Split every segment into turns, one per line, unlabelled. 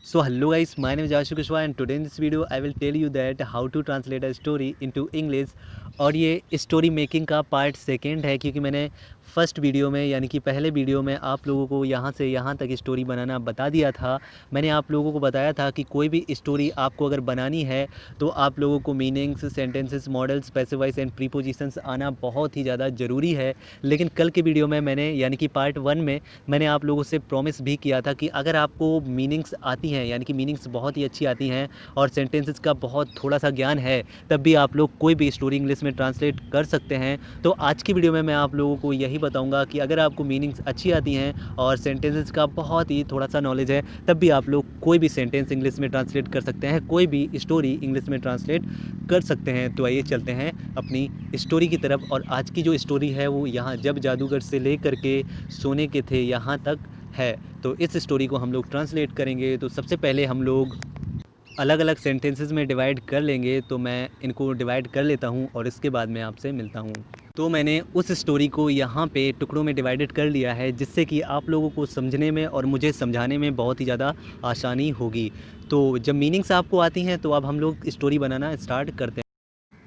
So hello guys, my name is Ashu Kushwaha and today in this video I will tell you that how to translate a story into English। और ये story making का part second है, क्योंकि मैंने first video में यानी कि पहले वीडियो में आप लोगों को यहाँ से यहाँ तक स्टोरी बनाना बता दिया था। मैंने आप लोगों को बताया था कि कोई भी स्टोरी आपको अगर बनानी है तो आप लोगों को meanings, sentences, models, passive and prepositions आना बहुत ही ज़्यादा ज़रूरी है। लेकिन कल के वीडियो में मैंने यानी कि पार्ट 1 में मैंने आप लोगों से प्रॉमिस भी किया था कि अगर आपको मीनिंग्स आती हैं यानी कि मीनिंग्स बहुत ही अच्छी आती हैं और सेंटेंसेस का बहुत थोड़ा सा ज्ञान है, तब भी आप लोग कोई भी स्टोरी इंग्लिश में ट्रांसलेट कर सकते हैं। तो आज की वीडियो में मैं आप लोगों को यही बताऊंगा कि अगर आपको मीनिंग्स अच्छी आती हैं और सेंटेंसेस का बहुत ही थोड़ा सा नॉलेज है, तब भी आप लोग कोई भी सेंटेंस इंग्लिश में ट्रांसलेट कर सकते हैं, कोई भी स्टोरी इंग्लिश में ट्रांसलेट कर सकते हैं। तो आइए चलते हैं अपनी स्टोरी की तरफ। और आज की जो स्टोरी है वो यहाँ जब जादूगर से लेकर के सोने के थे यहाँ तक है। तो इस स्टोरी को हम लोग ट्रांसलेट करेंगे। तो सबसे पहले हम लोग अलग अलग सेंटेंसेस में डिवाइड कर लेंगे। तो मैं इनको डिवाइड कर लेता हूँ और इसके बाद मैं आपसे मिलता हूँ। तो मैंने उस स्टोरी को यहाँ पे टुकड़ों में डिवाइडेड कर लिया है, जिससे कि आप लोगों को समझने में और मुझे समझाने में बहुत ही ज़्यादा आसानी होगी। तो जब मीनिंग्स आपको आती हैं तो अब हम लोग स्टोरी बनाना स्टार्ट करते हैं।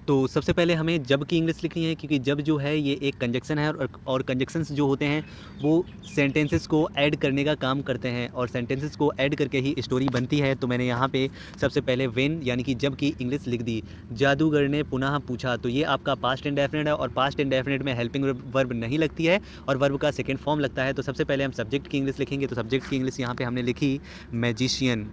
तो सबसे पहले हमें जब की इंग्लिश लिखनी है, क्योंकि जब जो है ये एक कंजक्शन है और कंजक्शंस जो होते हैं वो सेंटेंसेस को ऐड करने का काम करते हैं और सेंटेंसेस को ऐड करके ही स्टोरी बनती है। तो मैंने यहाँ पे सबसे पहले व्हेन यानी कि जब की इंग्लिश लिख दी। जादूगर ने पुनः पूछा, तो ये आपका पास्ट इंडेफिनिट है और पास्ट इंडेफिनिट में हेल्पिंग वर्ब नहीं लगती है और वर्ब का सेकेंड फॉर्म लगता है। तो सबसे पहले हम सब्जेक्ट की इंग्लिश लिखेंगे। तो सब्जेक्ट की इंग्लिश यहाँ पर हमने लिखी मैजिशियन।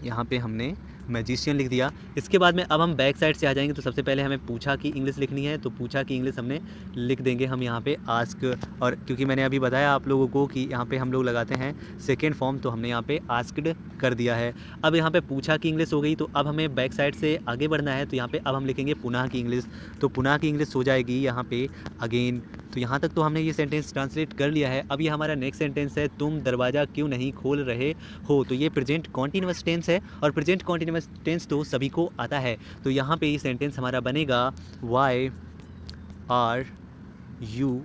यहाँ पे हमने मैजिशियन लिख दिया। इसके बाद में अब हम बैक साइड से आ जाएंगे। तो सबसे पहले हमें पूछा की इंग्लिश लिखनी है। तो पूछा की इंग्लिश हमने लिख देंगे हम यहाँ पे आस्क। और क्योंकि मैंने अभी बताया आप लोगों को कि यहाँ पे हम लोग लगाते हैं सेकेंड फॉर्म, तो हमने यहाँ पे आस्क्ड कर दिया है। अब यहाँ पे पूछा की इंग्लिश हो गई। तो अब हमें बैक साइड से आगे बढ़ना है। तो यहाँ पे अब हम लिखेंगे पुनः की इंग्लिश। तो पुनः की इंग्लिश हो जाएगी यहाँ पे अगेन। तो यहाँ तक तो हमने ये सेंटेंस ट्रांसलेट कर लिया है। अब ये हमारा नेक्स्ट सेंटेंस है, तुम दरवाज़ा क्यों नहीं खोल रहे हो। तो ये प्रेजेंट कॉन्टिन्यूअस टेंस है और प्रेजेंट कॉन्टिन्यूअस टेंस तो सभी को आता है। तो यहाँ पे ये सेंटेंस हमारा बनेगा, why are you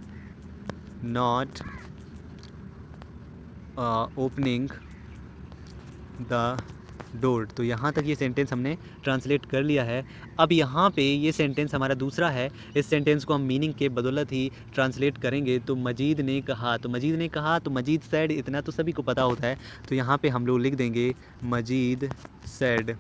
not opening the door. तो यहाँ तक ये सेंटेंस हमने ट्रांसलेट कर लिया है। अब यहाँ पे ये सेंटेंस हमारा दूसरा है। इस सेंटेंस को हम मीनिंग के बदौलत ही ट्रांसलेट करेंगे। तो मजीद ने कहा, तो मजीद ने कहा, तो मजीद सैड, इतना तो सभी को पता होता है। तो यहाँ पे हम लोग लिख देंगे मजीद सैड।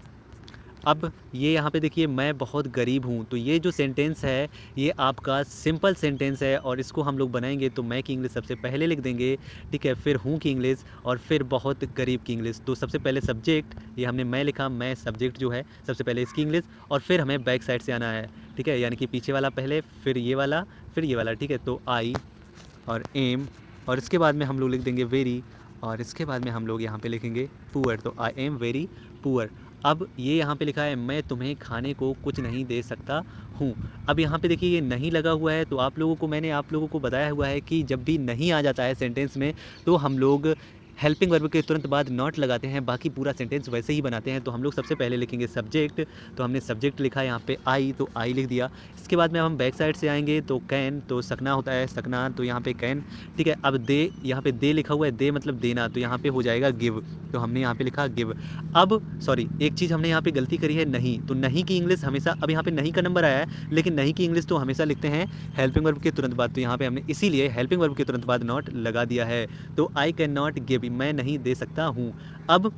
अब ये यहाँ पे देखिए, मैं बहुत गरीब हूँ। तो ये जो सेंटेंस है ये आपका सिंपल सेंटेंस है और इसको हम लोग बनाएंगे। तो मैं की इंग्लिश सबसे पहले लिख देंगे, ठीक है, फिर हूँ की इंग्लिश और फिर बहुत गरीब की इंग्लिश। तो सबसे पहले सब्जेक्ट, ये हमने मैं लिखा, मैं सब्जेक्ट जो है सबसे पहले इसकी इंग्लिश और फिर हमें बैक साइड से आना है, ठीक है, यानी कि पीछे वाला पहले, फिर ये वाला, फिर ये वाला, ठीक है। तो आई और एम और इसके बाद में हम लोग लिख देंगे वेरी और इसके बाद में हम लोग यहाँ पे लिखेंगे पुअर। तो आई एम वेरी पुअर। अब ये यहाँ पे लिखा है, मैं तुम्हें खाने को कुछ नहीं दे सकता हूँ। अब यहाँ पे देखिए ये नहीं लगा हुआ है। तो मैंने आप लोगों को बताया हुआ है कि जब भी नहीं आ जाता है सेंटेंस में तो हम लोग हेल्पिंग वर्ब के तुरंत बाद नॉट लगाते हैं, बाकी पूरा सेंटेंस वैसे ही बनाते हैं। तो हम लोग सबसे पहले लिखेंगे सब्जेक्ट। तो हमने सब्जेक्ट लिखा यहाँ पे आई, तो आई लिख दिया। इसके बाद में हम बैक साइड से आएंगे तो कैन, तो सकना होता है सकना, तो यहाँ पे कैन, ठीक है। अब दे, यहाँ पे दे लिखा हुआ है, दे मतलब देना, तो यहाँ पे हो जाएगा गिव। तो हमने यहाँ पे लिखा गिव। अब सॉरी, एक चीज़ हमने यहाँ पे गलती करी है, नहीं। तो नहीं की इंग्लिश हमेशा, अब यहाँ पे नहीं का नंबर आया है लेकिन नहीं की इंग्लिश तो हमेशा लिखते हैं हेल्पिंग वर्ब के तुरंत बाद। तो यहाँ पे हमने इसीलिए हेल्पिंग वर्ब के तुरंत बाद नॉट लगा दिया है। तो आई कैन नॉट गिव, मैं नहीं दे सकता हूँ। अब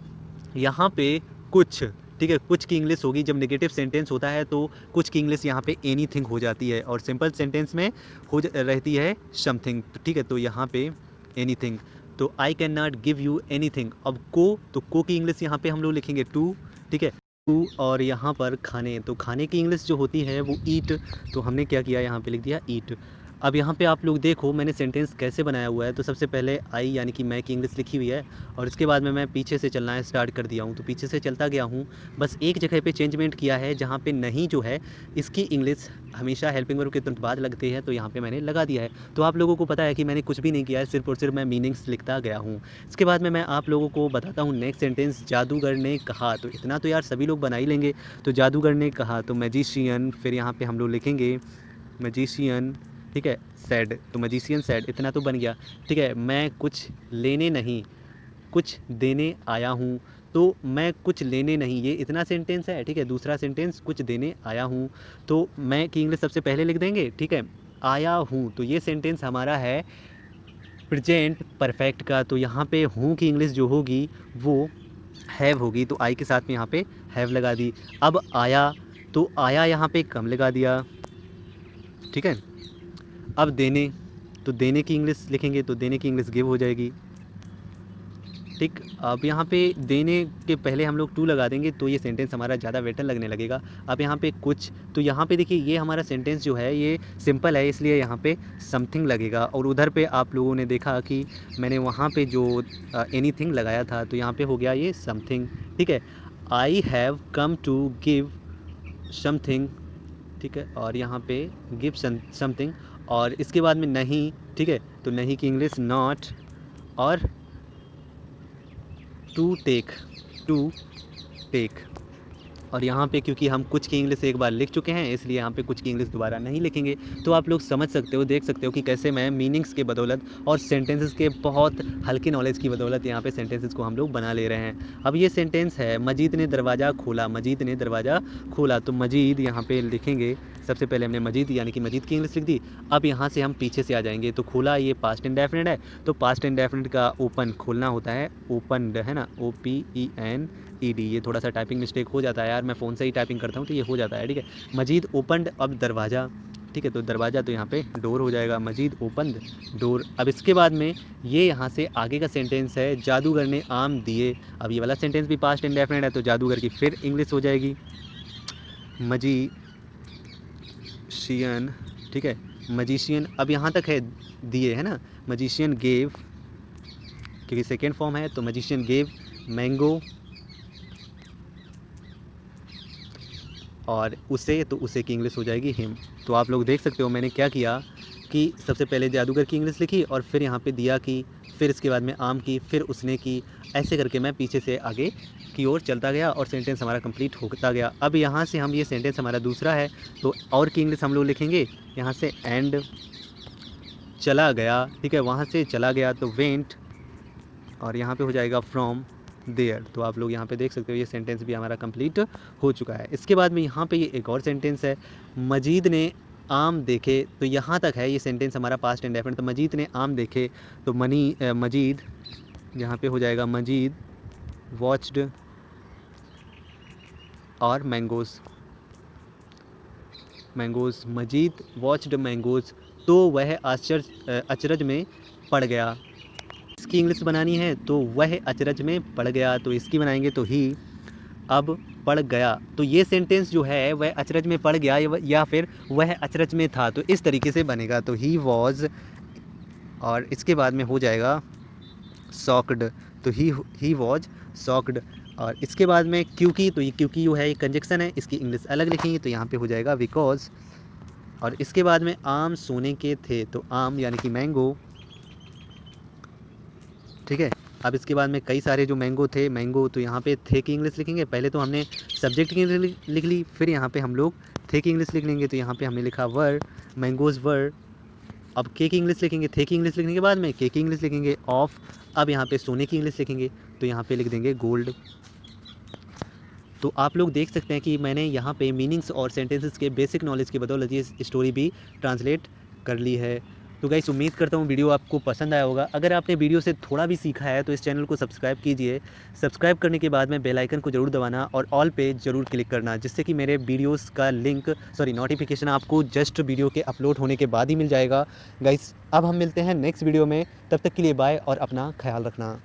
यहाँ पे कुछ, ठीक है, कुछ की इंग्लिश होगी, जब नेगेटिव सेंटेंस होता है तो कुछ की इंग्लिश यहाँ पे एनीथिंग हो जाती है और सिंपल सेंटेंस में रहती है समथिंग, तो ठीक है। तो यहाँ पे एनीथिंग, तो I can not give you anything. अब को, तो को की इंग्लिश यहाँ पे हम लोग लिखेंगे टू, ठीक है, टू। और यहाँ पर खाने, तो खाने की इंग्लिश जो होती है वो ईट। तो हमने क्या किया, यहाँ पे लिख दिया ईट। अब यहाँ पे आप लोग देखो मैंने सेंटेंस कैसे बनाया हुआ है। तो सबसे पहले आई यानी कि मैं की इंग्लिश लिखी हुई है और इसके बाद में मैं पीछे से चलना है स्टार्ट कर दिया हूँ। तो पीछे से चलता गया हूँ, बस एक जगह पे चेंजमेंट किया है जहाँ पे नहीं जो है इसकी इंग्लिश हमेशा हेल्पिंग वर्ब के तुरंत बाद लगती है, तो यहाँ पे मैंने लगा दिया है। तो आप लोगों को पता है कि मैंने कुछ भी नहीं किया है, सिर्फ और सिर्फ मैं मीनिंग्स लिखता गया हूँ। इसके बाद में मैं आप लोगों को बताता हूँ नेक्स्ट सेंटेंस, जादूगर ने कहा। तो इतना तो यार सभी लोग बना ही लेंगे। तो जादूगर ने कहा, तो मैजिशियन, फिर यहाँ पे हम लोग लिखेंगे मैजिशियन, ठीक है, सैड, तो मैजिशियन सैड, इतना तो बन गया, ठीक है। मैं कुछ लेने नहीं कुछ देने आया हूँ। तो मैं कुछ लेने नहीं, ये इतना सेंटेंस है, ठीक है। दूसरा सेंटेंस कुछ देने आया हूँ, तो मैं की इंग्लिश सबसे पहले लिख देंगे, ठीक है। आया हूँ, तो ये सेंटेंस हमारा है प्रेजेंट परफेक्ट का। तो यहाँ पे हूँ की इंग्लिश जो होगी वो हैव होगी, तो आई के साथ में यहाँ पे हैव लगा दी। अब आया, तो आया यहाँ पे कम लगा दिया, ठीक है। अब देने, तो देने की इंग्लिश लिखेंगे, तो देने की इंग्लिश गिव हो जाएगी, ठीक। अब यहाँ पे देने के पहले हम लोग टू लगा देंगे, तो ये सेंटेंस हमारा ज़्यादा बेटर लगने लगेगा। अब यहाँ पे कुछ, तो यहाँ पे देखिए ये हमारा सेंटेंस जो है ये सिंपल है, इसलिए यहाँ पे समथिंग लगेगा। और उधर पे आप लोगों ने देखा कि मैंने वहाँ पे जो एनीथिंग लगाया था, तो यहाँ पे हो गया ये समथिंग, ठीक है। I have come to give something, ठीक है। और यहाँ पे गिव समथिंग, और इसके बाद में नहीं, ठीक है। तो नहीं की इंग्लिश नॉट, और टू टेक, टू टेक। और यहाँ पे क्योंकि हम कुछ की इंग्लिश एक बार लिख चुके हैं, इसलिए यहाँ पे कुछ की इंग्लिश दोबारा नहीं लिखेंगे। तो आप लोग समझ सकते हो, देख सकते हो कि कैसे मैं मीनिंग्स के बदौलत और सेंटेंसेस के बहुत हल्की नॉलेज की बदौलत यहाँ पे सेंटेंसेस को हम लोग बना ले रहे हैं। अब ये सेंटेंस है मजीद ने दरवाज़ा खोला, मजीद ने दरवाज़ा खोला। तो मजीद यहाँ पे लिखेंगे, सबसे पहले हमने मजीद यानी कि मजीद की इंग्लिश लिख दी। अब यहाँ से हम पीछे से आ जाएंगे, तो खोला ये पास्ट इंडेफिनिट है, तो पास्ट इंडेफिनिट का ओपन खोलना होता है, ओपनड है ना, OPENED। ये थोड़ा सा टाइपिंग मिस्टेक हो जाता है यार, मैं फ़ोन से ही टाइपिंग करता हूँ तो ये हो जाता है, ठीक है। मजीद ओपनड, अब दरवाज़ा, ठीक है। तो दरवाज़ा तो यहाँ पे डोर हो जाएगा, मजीद ओपनड डोर। अब इसके बाद में ये यहाँ से आगे का सेंटेंस है जादूगर ने आम दिए। अब ये वाला सेंटेंस भी पास्ट इंडेफिनिट है, तो जादूगर की फिर इंग्लिश हो जाएगी मजीशियन, ठीक है। मजीशियन, अब यहाँ तक है दिए है ना, मजीशियन गेव, क्योंकि सेकेंड फॉर्म है, तो मजीशियन गेव मैंगो, और उसे, तो उसे की इंग्लिश हो जाएगी हिम। तो आप लोग देख सकते हो मैंने क्या किया कि सबसे पहले जादूगर की इंग्लिश लिखी, और फिर यहाँ पे दिया की, फिर इसके बाद में आम की, फिर उसने की, ऐसे करके मैं पीछे से आगे की ओर चलता गया और सेंटेंस हमारा कंप्लीट होता गया। अब यहाँ से हम, ये सेंटेंस हमारा दूसरा है, तो और की इंग्लिश हम लोग लिखेंगे यहाँ से एंड, चला गया, ठीक है। वहाँ से चला गया तो वेंट, और यहाँ पे हो जाएगा फ्रॉम देयर। तो आप लोग यहाँ पे देख सकते हो ये सेंटेंस भी हमारा कंप्लीट हो चुका है। इसके बाद में यहाँ पे ये एक और सेंटेंस है, मजीद ने आम देखे। तो यहाँ तक है ये सेंटेंस हमारा पास्ट इंडेफिनिट, तो मजीद ने आम देखे, तो मजीद यहाँ पे हो जाएगा मजीद वॉच्ड और मैंगोज़, मजीद वॉच्ड मैंगोज़। तो वह अचरज में पड़ गया। इसकी इंग्लिश बनानी है, तो वह अचरज में पड़ गया, तो इसकी बनाएंगे तो ही अब पड़ गया। तो ये सेंटेंस जो है वह अचरज में पड़ गया या फिर वह अचरज में था, तो इस तरीके से बनेगा। तो ही वॉज, और इसके बाद में हो जाएगा शॉक्ड, तो ही वॉज शॉक्ड। और इसके बाद में क्योंकि, तो ये क्योंकि जो है ये कंजक्शन है, इसकी इंग्लिश अलग लिखेंगे, तो यहाँ पे हो जाएगा बिकॉज। और इसके बाद में आम सोने के थे, तो आम यानी कि मैंगो, ठीक है। अब इसके बाद में कई सारे जो मैंगो थे, मैंगो, तो यहाँ पे थे की इंग्लिश लिखेंगे। पहले तो हमने सब्जेक्ट की इंग्लिश लिख ली, फिर यहाँ पे हम लोग थे की इंग्लिश लिख लेंगे, तो यहाँ पे हमने लिखा वर, मैंगोज़ वर। अब के की इंग्लिश लिखेंगे, थे की इंग्लिश लिखने के बाद में के की इंग्लिश लिखेंगे ऑफ। अब यहाँ पे सोने की इंग्लिश लिखेंगे, तो यहाँ पे लिख देंगे गोल्ड। तो आप लोग देख सकते हैं कि मैंने यहाँ पे मीनिंग्स और सेंटेंसेस के बेसिक नॉलेज की बदौलत ये स्टोरी भी ट्रांसलेट कर ली है। तो गाइस उम्मीद करता हूँ वीडियो आपको पसंद आया होगा। अगर आपने वीडियो से थोड़ा भी सीखा है तो इस चैनल को सब्सक्राइब कीजिए। सब्सक्राइब करने के बाद में बेल आइकन को ज़रूर दबाना और ऑल पे ज़रूर क्लिक करना, जिससे कि मेरे वीडियोस का नोटिफिकेशन आपको जस्ट वीडियो के अपलोड होने के बाद ही मिल जाएगा। गाइस अब हम मिलते हैं नेक्स्ट वीडियो में, तब तक के लिए बाय और अपना ख्याल रखना।